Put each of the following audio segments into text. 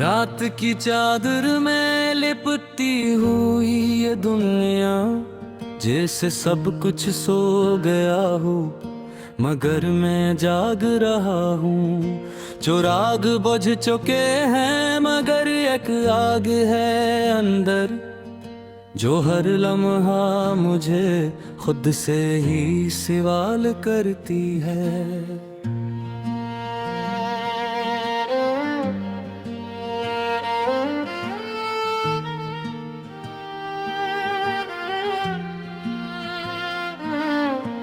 रात की चादर में लिपटी हुई ये दुनिया, जैसे सब कुछ सो गया हो मगर मैं जाग रहा हूँ। चिराग बुझ चुके हैं मगर एक आग है अंदर, जो हर लम्हा मुझे खुद से ही सवाल करती है।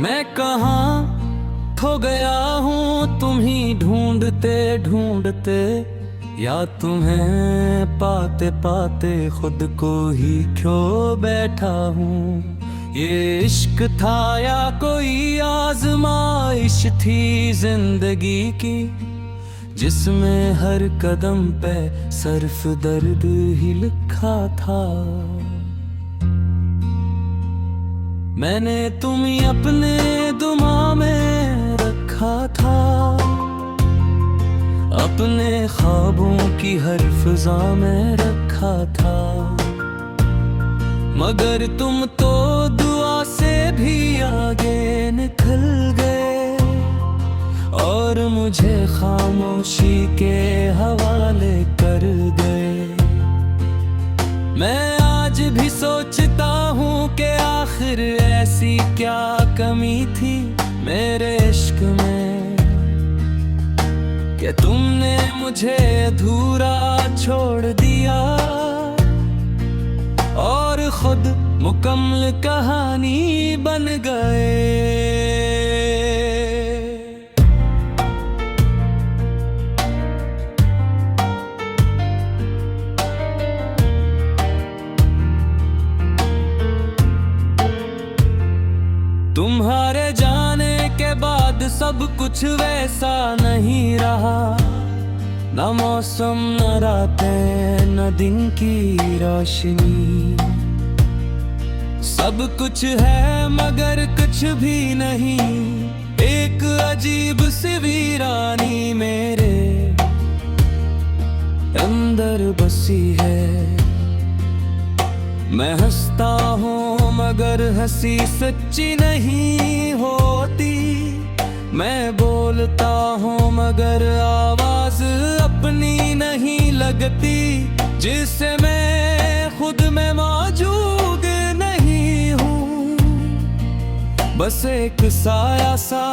मैं कहाँ खो गया हूँ तुम ही ढूंढते ढूंढते, या तुम्हें पाते पाते खुद को ही खो बैठा हूँ। ये इश्क था या कोई आजमाइश थी जिंदगी की, जिसमें हर कदम पे सिर्फ दर्द ही लिखा था। मैंने तुम्हें अपने दुआ में रखा था, अपने ख्वाबों की हर फिजा में रखा था, मगर तुम तो दुआ से भी आगे निकल गए और मुझे खामोशी के हवाले कर गए। मैं आज भी सोचता हूँ कि आखिर ऐसी क्या कमी थी मेरे इश्क में, कि तुमने मुझे अधूरा छोड़ दिया और खुद मुकम्मल कहानी बन गए। तुम्हारे जाने के बाद सब कुछ वैसा नहीं रहा, न मौसम न रातें न दिन की रोशनी। सब कुछ है मगर कुछ भी नहीं, एक अजीब सी वीरानी मेरे अंदर बसी है। मैं हंसता हूँ मगर हंसी सच्ची नहीं होती, मैं बोलता हूँ मगर आवाज अपनी नहीं लगती, जिससे मैं खुद में मौजूद नहीं हूँ। बस एक साया सा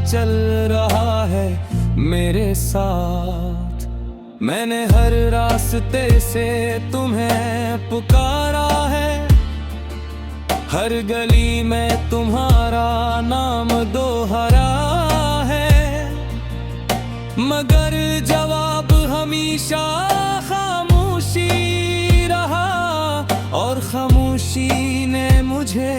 चल रहा है मेरे साथ। मैंने हर रास्ते से तुम्हें पुकारा है, हर गली में तुम्हारा नाम दोहरा है, मगर जवाब हमेशा खामोशी रहा और खामोशी ने मुझे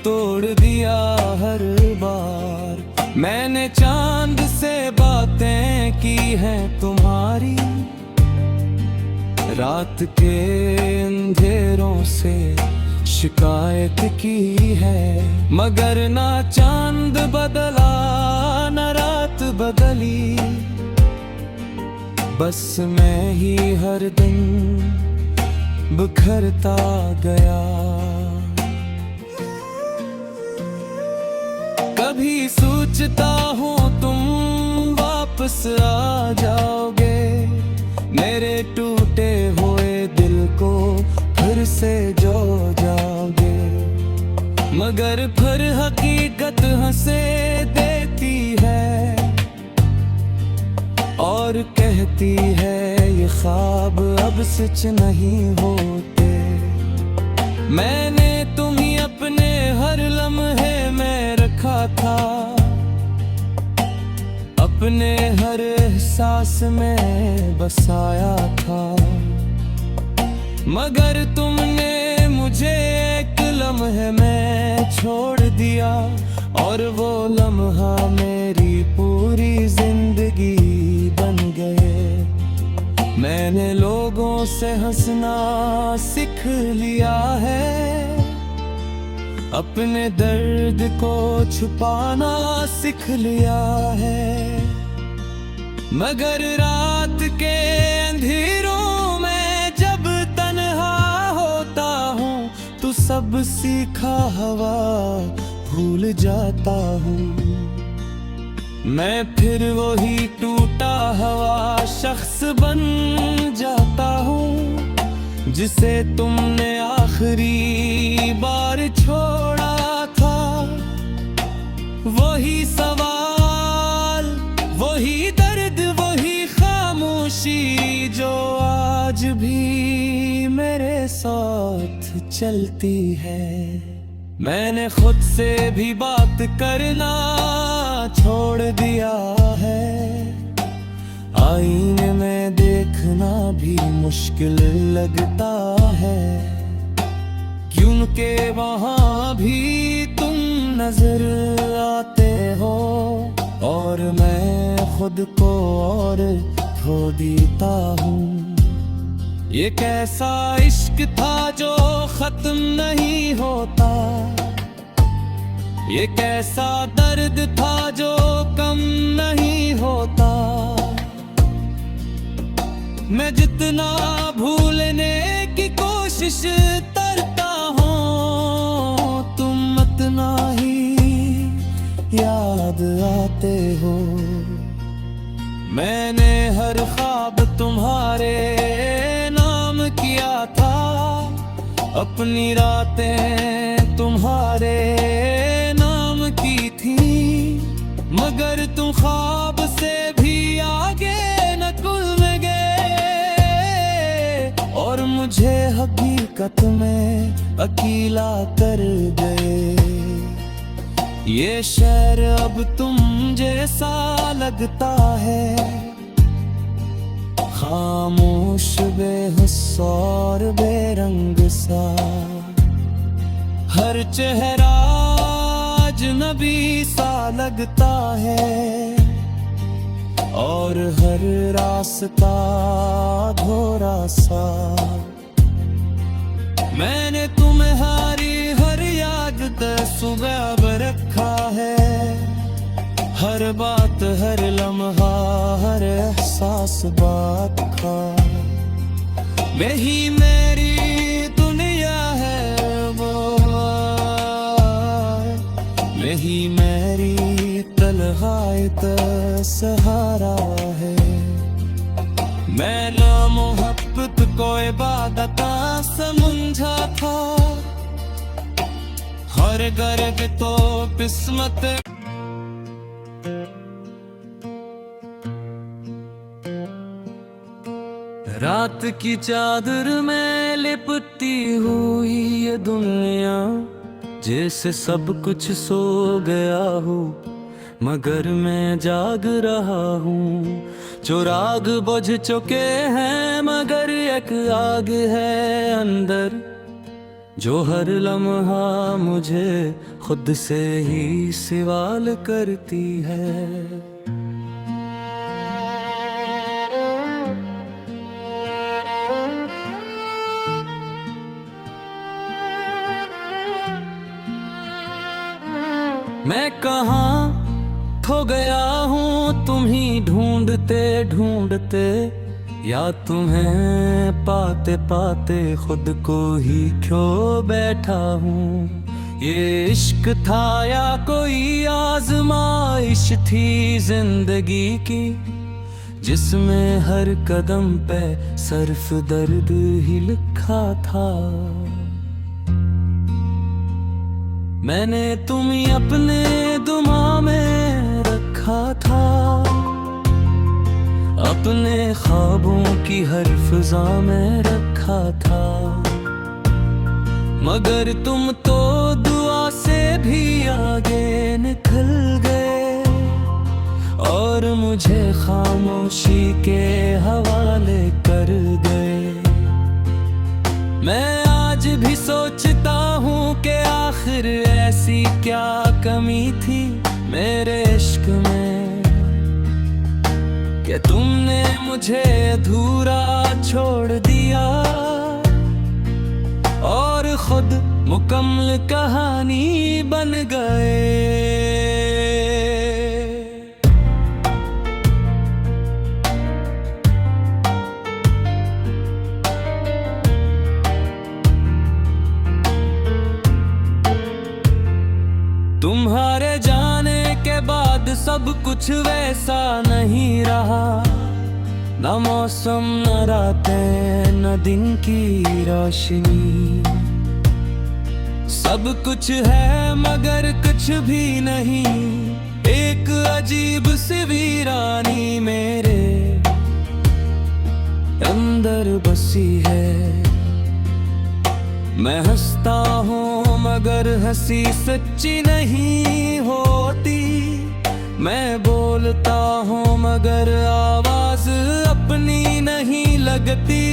तोड़ दिया हर बार। मैंने चांद से बातें की हैं तुम्हारी, रात के अंधेरों से शिकायत की है, मगर ना चांद बदला ना रात बदली। बस मैं ही हर दिन बिखरता गया। कभी सोचता हूँ तुम वापस आ जाओगे, मेरे टूटे हुए दिल को फिर से जो जाओगे, मगर फिर हकीकत हंसे देती है और कहती है ये ख्वाब अब सच नहीं होते। मैंने तुम्हें अपने हर लम्हे में रखा था, अपने हर एहसास में बसाया था, मगर तुमने मुझे एक लम्हे में छोड़ दिया और वो लम्हा मेरी पूरी जिंदगी बन गए। मैंने लोगों से हंसना सीख लिया है, अपने दर्द को छुपाना सीख लिया है, मगर रात के अंधेरों सब सीखा हवा भूल जाता हूँ। मैं फिर वही टूटा हुआ शख्स बन जाता हूँ जिसे तुमने आखिरी बार छोड़ा था। वही सवाल, वही दर्द, वही खामोशी जो आज भी मेरे साथ चलती है। मैंने खुद से भी बात करना छोड़ दिया है। आईने में देखना भी मुश्किल लगता है, क्योंकि वहाँ भी तुम नजर आते हो और मैं खुद को और खो देता हूँ। ये कैसा इश्क था जो खत्म नहीं होता, ये कैसा दर्द था जो कम नहीं होता। मैं जितना भूलने की कोशिश करता हूँ, तुम उतना ही याद आते हो। मैंने हर ख्वाब तुम्हारे नाम किया था, अपनी रातें तुम्हारे नाम की थी, मगर तुम ख्वाब से भी आगे नकुल में गए और मुझे हकीकत में अकेला कर गए। ये शहर अब तुम जैसा लगता है, खामोश बेहुस और बेरंग सा। हर चेहरा अजनबी सा लगता है और हर रास्ता अधूरा सा। मैंने तुम्हारी हर याद सुबह अब रखा है, हर बात, हर लम्हा, हर एहसास बात का। वही मेरी दुनिया है वो, वही मेरी तन्हाई सहारा है। मैं ना मोहब्बत को इबादत समझा था, हर गर्ग तो किस्मत। रात की चादर में लिपटी हुई ये दुनिया, जैसे सब कुछ सो गया हो मगर मैं जाग रहा हूँ। चिराग बुझ चुके हैं मगर एक आग है अंदर, जो हर लम्हा मुझे खुद से ही सवाल करती है। मैं कहाँ खो गया हूँ तुम ही ढूंढते ढूंढते, या तुम्हें पाते पाते खुद को ही खो बैठा हूँ। ये इश्क था या कोई आजमाइश थी जिंदगी की, जिसमें हर कदम पे सिर्फ दर्द ही लिखा था। मैंने तुम्हें अपने दुआ में रखा था, अपने ख्वाबों की हर फिजा में रखा था, मगर तुम तो दुआ से भी आगे निकल गए और मुझे खामोशी के हवाले कर गए। मैं आज भी सोचता हूँ कि आखिर ऐसी क्या कमी थी मेरे इश्क में, कि तुमने मुझे अधूरा छोड़ दिया और खुद मुकम्मल कहानी बन गए। अब कुछ वैसा नहीं रहा, न मौसम न रातें न दिन की रोशनी। सब कुछ है मगर कुछ भी नहीं, एक अजीब सी वीरानी मेरे अंदर बसी है। मैं हंसता हूँ मगर हंसी सच्ची नहीं होती, मैं बोलता हूँ मगर आवाज अपनी नहीं लगती,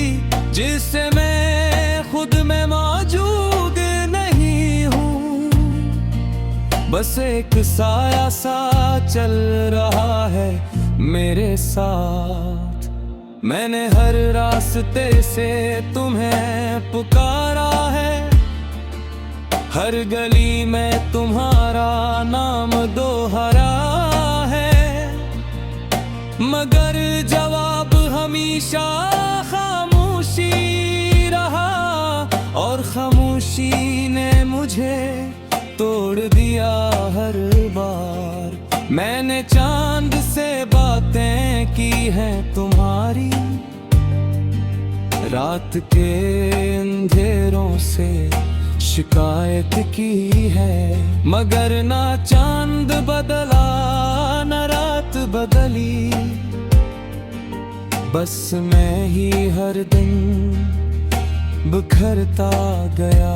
जिससे मैं खुद में मौजूद नहीं हूँ। बस एक साया सा चल रहा है मेरे साथ। मैंने हर रास्ते से तुम्हें पुकारा है, हर गली में तुम्हारा नाम दोहरा है, मगर जवाब हमेशा खामोशी रहा, और खामोशी ने मुझे तोड़ दिया हर बार। मैंने चांद से बातें की हैं तुम्हारी, रात के अंधेरों से शिकायत की है, मगर ना चांद बदला न रात बदली। बस मैं ही हर दिन बिखरता गया।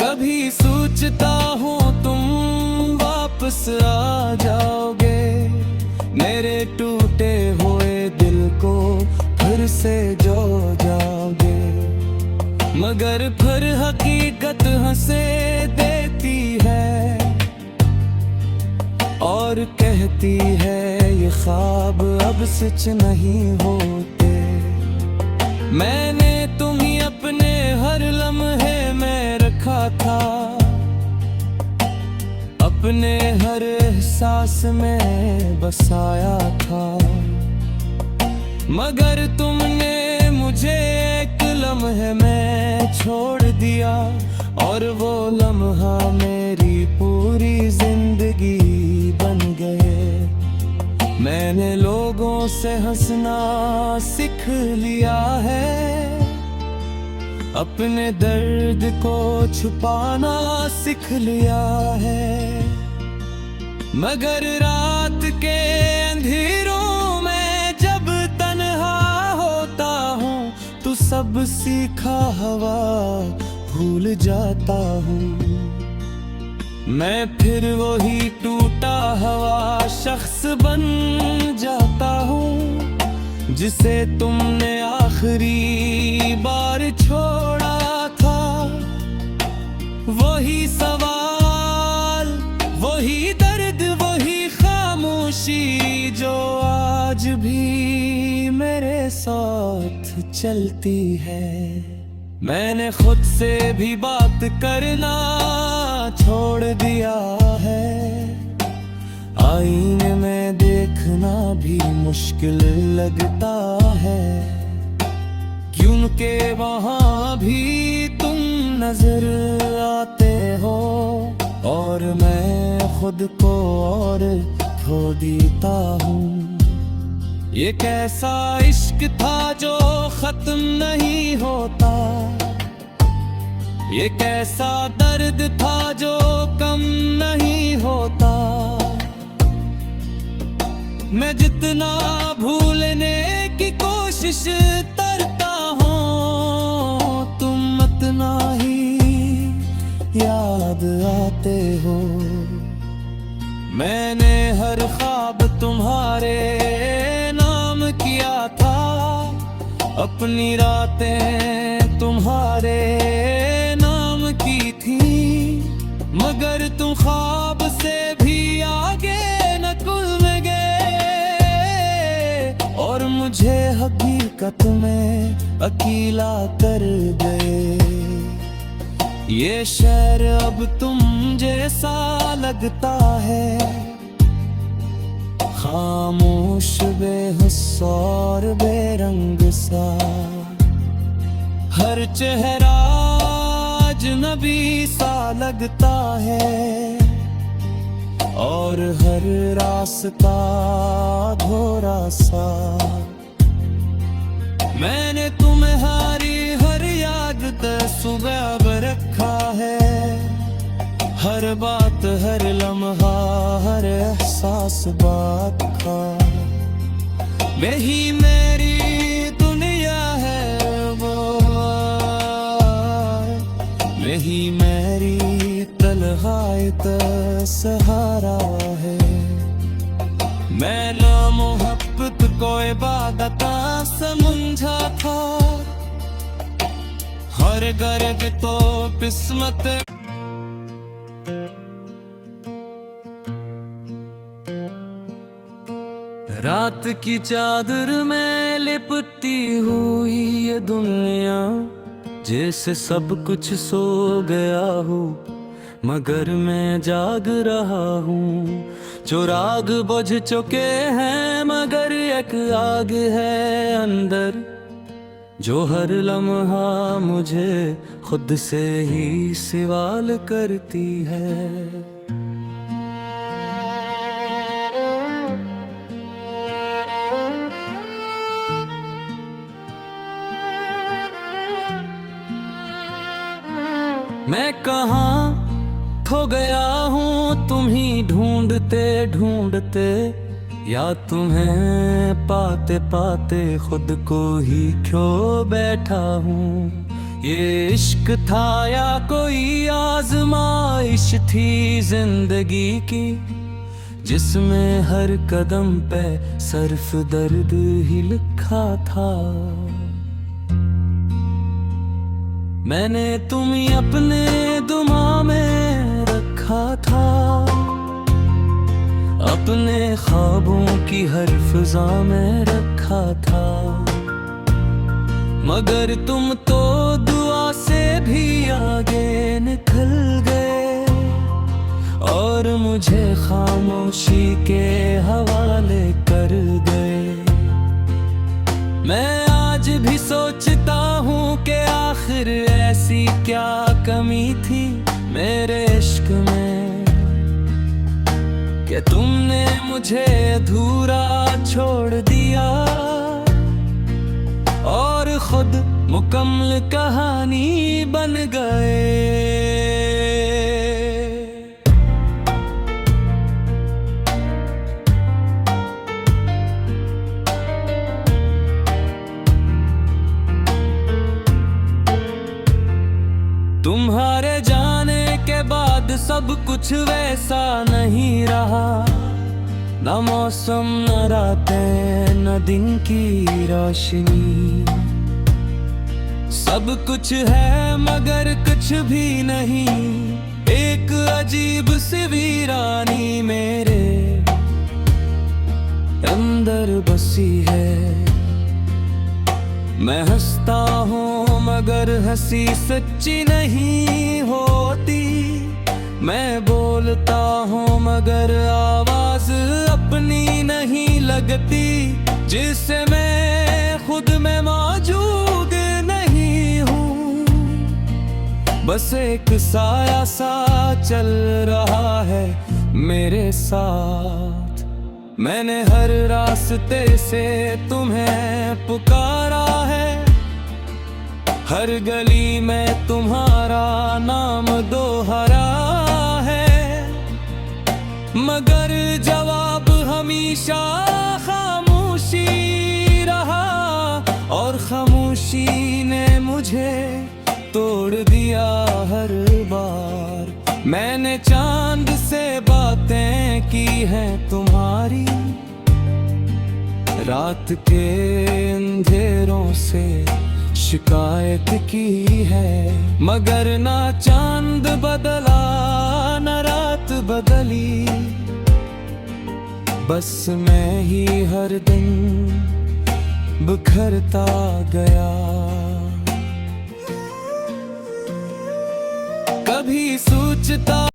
कभी सोचता हूँ तुम वापस आ जाओगे, मेरे टूटे हुए दिल को फिर से जो जाओगे, मगर फिर हकीकत हंसे देती है और कहती है ये ख्वाब अब सच नहीं होते। मैंने तुम्हें अपने हर लम्हे में रखा था, अपने हर एहसास में बसाया था, मगर तुमने मुझे एक लम्हे में छोड़ दिया, और वो लम्हा मेरी पूरी जिंदगी बन गए। मैंने लोगों से हंसना सीख लिया है, अपने दर्द को छुपाना सीख लिया है, मगर रात के अंधेरों में जब तन्हा होता हूँ तो सब सीखा हवा भूल जाता हूँ। मैं फिर वही टूटा हुआ शख्स बन जाता हूँ, जिसे तुमने आखिरी बार छोड़ा था। वही सवाल, वही दर्द, वही खामोशी जो आज भी मेरे साथ चलती है। मैंने खुद से भी बात करना छोड़ दिया है, आईने में देखना भी मुश्किल लगता है, क्योंकि वहाँ भी तुम नजर आते हो और मैं खुद को और खो देता हूँ। ये कैसा इश्क था जो खत्म नहीं होता, ये कैसा दर्द था जो कम नहीं होता। मैं जितना भूलने की कोशिश करता हूँ, तुम उतना ही याद आते हो। मैंने हर ख्वाब तुम्हारे नाम किया था, अपनी रातें तुम्हारे नाम की थी, मगर तुम ख्वाब से भी आगे नकुल में गए और मुझे हकीकत में अकेला कर गए। ये शहर अब तुम जैसा लगता है, खामोश बेहुस और बेरंग सा। हर चेहरा आज अजनबी सा लगता है और हर रास्ता अधूरा सा। मैंने तुम्हारी हर याद तक सुबह अब रखा है, हर बात हर लम्हा हर एहसास बात का। वही मेरी दुनिया है वो, वही मेरी तन्हाई का सहारा है। मैं ना मोहब्बत को इबादत समझा था, हर गर्ग तो किस्मत। रात की चादर में लिपटी हुई ये दुनिया, जैसे सब कुछ सो गया हूँ मगर मैं जाग रहा हूँ। जो राग बुझ चुके हैं मगर एक आग है अंदर, जो हर लम्हा मुझे खुद से ही सवाल करती है। मैं कहाँ खो गया हूँ तुम ही ढूंढते ढूंढते, या तुम्हें पाते पाते खुद को ही खो बैठा हूँ। ये इश्क था या कोई आजमाइश थी जिंदगी की, जिसमें हर कदम पे सिर्फ दर्द ही लिखा था। मैंने तुम्हें अपने दुआ में रखा था, अपने ख्वाबों की हर फिजा में रखा था, मगर तुम तो दुआ से भी आगे निकल गए और मुझे खामोशी के हवाले कर गए। मैं आज भी सोचता हूँ कि आखिर ऐसी क्या कमी थी मेरे इश्क में, कि तुमने मुझे अधूरा छोड़ दिया और खुद मुकम्मल कहानी बन गए। तुम्हारे जाने के बाद सब कुछ वैसा नहीं रहा, न मौसम न रातें न दिन की रोशनी। सब कुछ है मगर कुछ भी नहीं, एक अजीब सी वीरानी मेरे अंदर बसी है। मैं हंसता हूँ मगर हंसी सच्ची नहीं होती, मैं बोलता हूँ मगर आवाज अपनी नहीं लगती, जिससे मैं खुद में मौजूद नहीं हूँ। बस एक साया सा चल रहा है मेरे साथ। मैंने हर रास्ते से तुम्हें पुकारा है, हर गली में तुम्हारा नाम दोहरा है, मगर जवाब हमेशा खामोशी रहा और खामोशी ने मुझे तोड़ दिया हर बार। मैंने चांद से बातें की हैं तुम्हारी, रात के अंधेरों से शिकायत की है, मगर ना चांद बदला न रात बदली। बस मैं ही हर दिन बिखरता गया। कभी सोचता